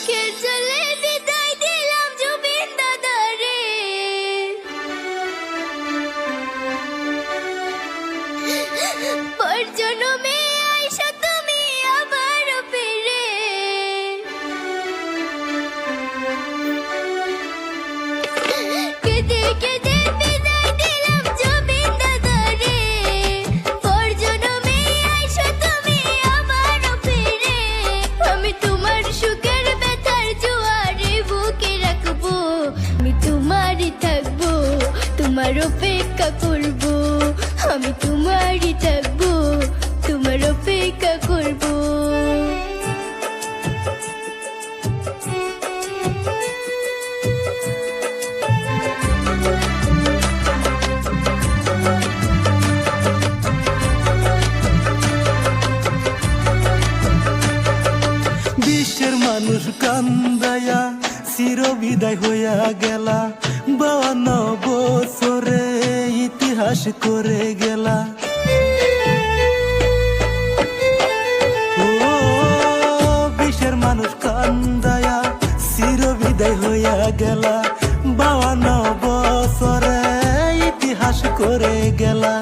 চোখের জলে বিদায় দিলাম জুবিন দাদারে। পর জন্মে আইসা তুমি আবার ফিরে। কেঁদে কেঁদে বিদায় দিলাম জুবিন দাদারে। পর জন্মে আইসা তুমি আবার ফিরে। আমি তোমার সুখের ব্যথার জোয়ারে বুকে রাখবো। আমি তোমারই থাকবো, তোমার অপেক্ষা করবো। আমি তোমারই থাকবো, তোমার অপেক্ষা করবো। বিশ্বের মানুষ কান্দায়া চির বিদায় হইয়া গেলা। 52 বছরে ইতিহাস করে গেলা। ও বিশ্বের মানুষ কান্দায়া চির বিদায় হইয়া গেলা। 52 বছরে ইতিহাস করে গেলা।